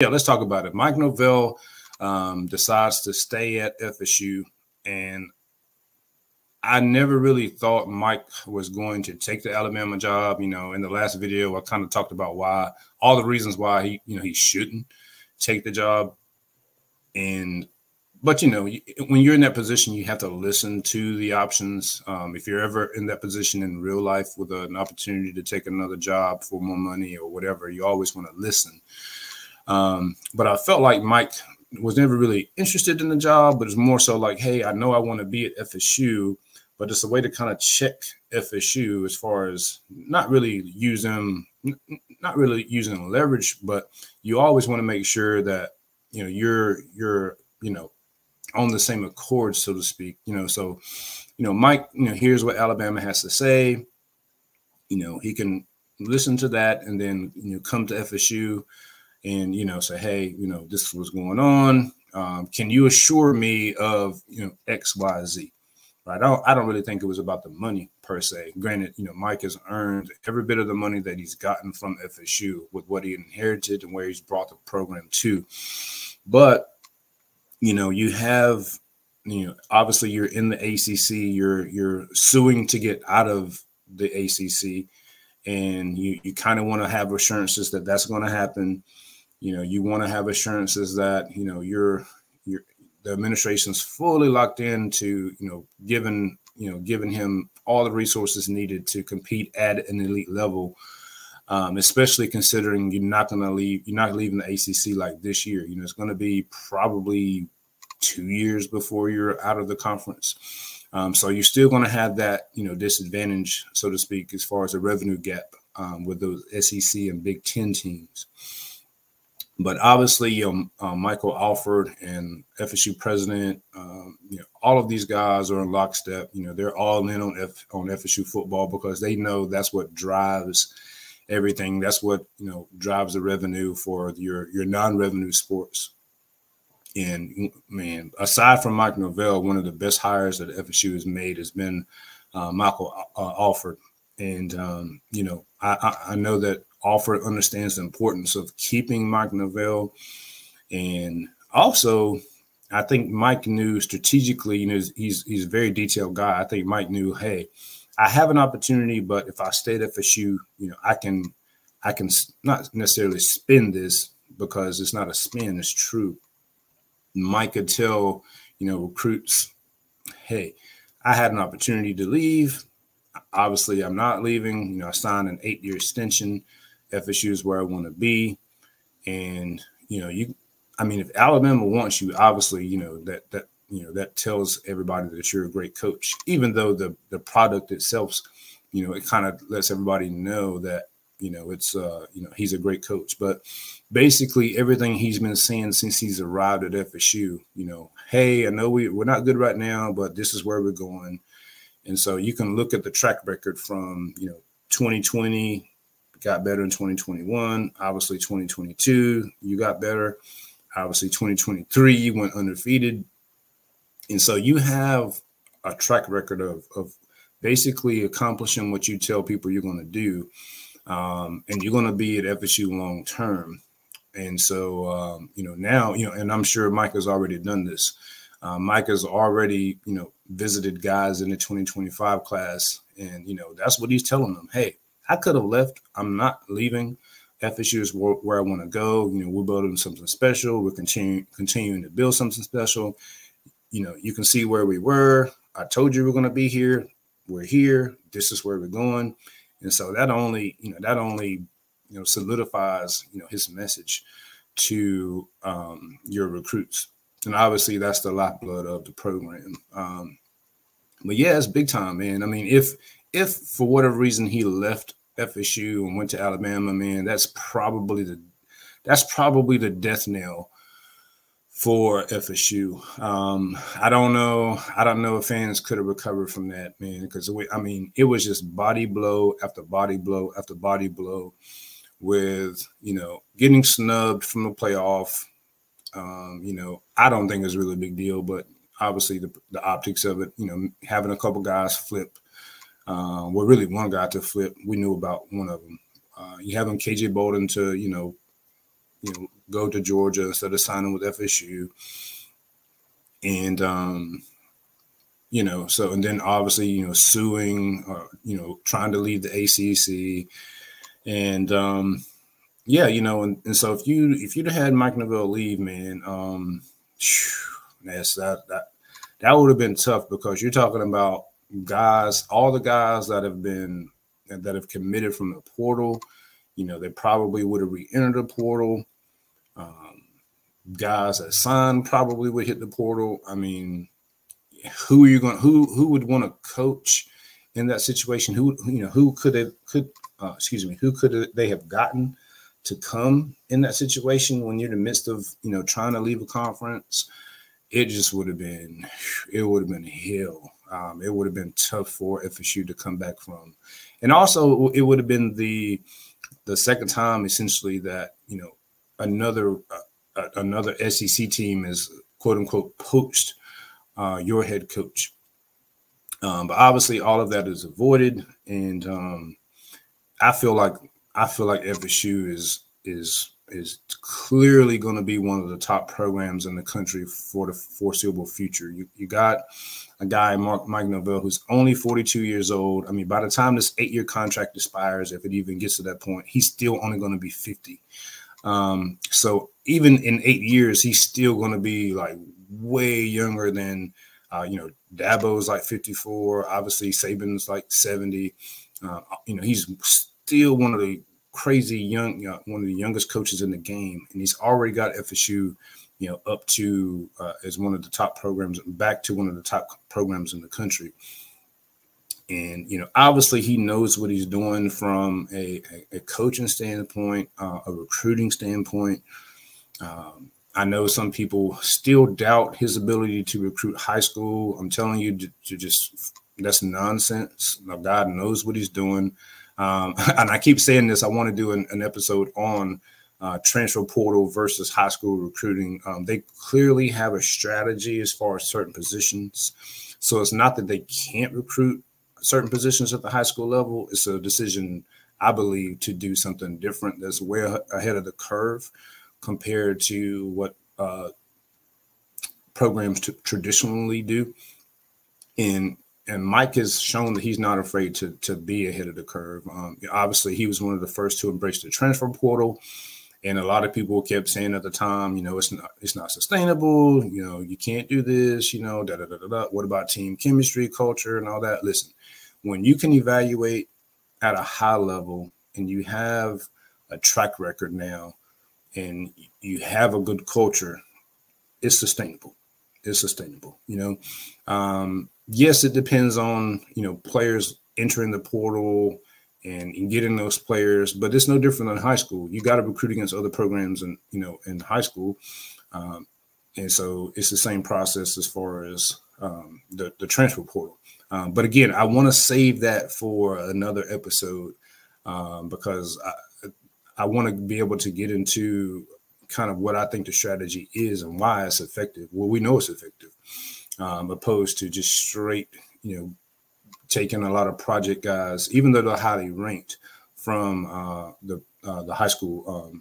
Yeah, let's talk about it. Mike Norvell decides to stay at FSU, and I never really thought Mike was going to take the Alabama job. In the last video, I kind of talked about all the reasons why he shouldn't take the job. But when you're in that position, you have to listen to the options. If you're ever in that position in real life with an opportunity to take another job for more money or whatever, you always want to listen. But I felt like Mike was never really interested in the job, but it's more so like, hey, I know I want to be at FSU, but it's a way to kind of check FSU as far as not really using leverage, but you always want to make sure that, you're on the same accord, so to speak, so, Mike, here's what Alabama has to say. He can listen to that and then, come to FSU and, say, hey, this is what's going on. Can you assure me of, X, Y, Z? Right. I don't really think it was about the money per se. Granted, Mike has earned every bit of the money that he's gotten from FSU with what he inherited and where he's brought the program to. But, you have, obviously you're in the ACC, you're suing to get out of the ACC, and you kind of want to have assurances that that's going to happen. You want to have assurances that, the administration's fully locked into, giving him all the resources needed to compete at an elite level, especially considering you're not leaving the ACC like this year. It's going to be probably 2 years before you're out of the conference. So you're still going to have that, disadvantage, so to speak, as far as the revenue gap with those SEC and Big Ten teams. But obviously, Michael Alford and FSU president, all of these guys are in lockstep. They're all in on FSU football because they know that's what drives everything. That's what, drives the revenue for your non-revenue sports. And, man, aside from Mike Norvell, one of the best hires that FSU has made has been Michael Alford. And, I know that Alford understands the importance of keeping Mike Norvell. And also, I think Mike knew strategically, he's a very detailed guy. I think Mike knew, hey, I have an opportunity, but if I stay at FSU, I can not necessarily spin this because it's not a spin, it's true. Mike could tell, recruits, hey, I had an opportunity to leave. Obviously, I'm not leaving. I signed an 8-year extension. FSU is where I want to be. And, if Alabama wants you, obviously, that tells everybody that you're a great coach, even though the product itself, it kind of lets everybody know that, it's, he's a great coach. But basically everything he's been saying since he's arrived at FSU, hey, I know we're not good right now, but this is where we're going. And so you can look at the track record from, 2020, got better in 2021. Obviously, 2022, you got better. Obviously, 2023, you went undefeated. And so you have a track record of basically accomplishing what you tell people you're going to do. And you're going to be at FSU long term. And so, now, and I'm sure Mike has already done this. Mike has already, visited guys in the 2025 class. And, that's what he's telling them. Hey, I could have left. I'm not leaving. FSU is where I want to go. We're building something special. We're continuing to build something special. You can see where we were. I told you we're going to be here. We're here. This is where we're going. And so that only solidifies, his message to your recruits. And obviously that's the lifeblood of the program. But yeah, it's big time, man. I mean, if for whatever reason he left FSU and went to Alabama, man, that's probably the death knell for FSU. I don't know if fans could have recovered from that, man, because it was just body blow after body blow after body blow with, getting snubbed from the playoff. I don't think it's really a big deal, but obviously the optics of it, having a couple guys flip, really one guy to flip. We knew about one of them. You having KJ Bolden to, go to Georgia instead of signing with FSU. And, so, and then obviously, suing, trying to leave the ACC. And, and so if you'd have had Mike Norvell leave, man, that would have been tough, because you're talking about guys, all the guys that have committed from the portal. They probably would have re-entered the portal. Guys that signed probably would hit the portal. I mean, who would want to coach in that situation? Who could they have gotten to come in that situation when you're in the midst of, trying to leave a conference? It just would have been hell. It would have been tough for FSU to come back from. And also it would have been the second time essentially that, another SEC team is quote unquote poached your head coach. But obviously all of that is avoided. And I feel like FSU is clearly going to be one of the top programs in the country for the foreseeable future. You got a guy, Mike Norvell, who's only 42 years old. I mean, by the time this 8-year contract expires, if it even gets to that point, he's still only going to be 50. So even in 8 years, he's still going to be like way younger than, Dabo's like 54. Obviously, Saban's like 70. He's still one of the crazy one of the youngest coaches in the game, and he's already got FSU, up to as one of the top programs, back to one of the top programs in the country. And obviously he knows what he's doing from a coaching standpoint, a recruiting standpoint. I know some people still doubt his ability to recruit high school. I'm telling you, that's nonsense. Now, God knows what he's doing. And I keep saying this, I want to do an episode on transfer portal versus high school recruiting. They clearly have a strategy as far as certain positions. So it's not that they can't recruit certain positions at the high school level. It's a decision, I believe, to do something different that's way ahead of the curve compared to what programs traditionally do. And Mike has shown that he's not afraid to be ahead of the curve. Obviously, he was one of the first to embrace the transfer portal. And a lot of people kept saying at the time, it's not sustainable. You can't do this, What about team chemistry, culture, and all that? Listen, when you can evaluate at a high level and you have a track record now and you have a good culture, it's sustainable. It's sustainable, Yes, it depends on, players entering the portal and getting those players, but it's no different than high school. You got to recruit against other programs in high school. And so it's the same process as far as the transfer portal. But again, I want to save that for another episode because I want to be able to get into kind of what I think the strategy is and why it's effective. Well, we know it's effective, opposed to just straight, taking a lot of project guys, even though they're highly ranked, from the high school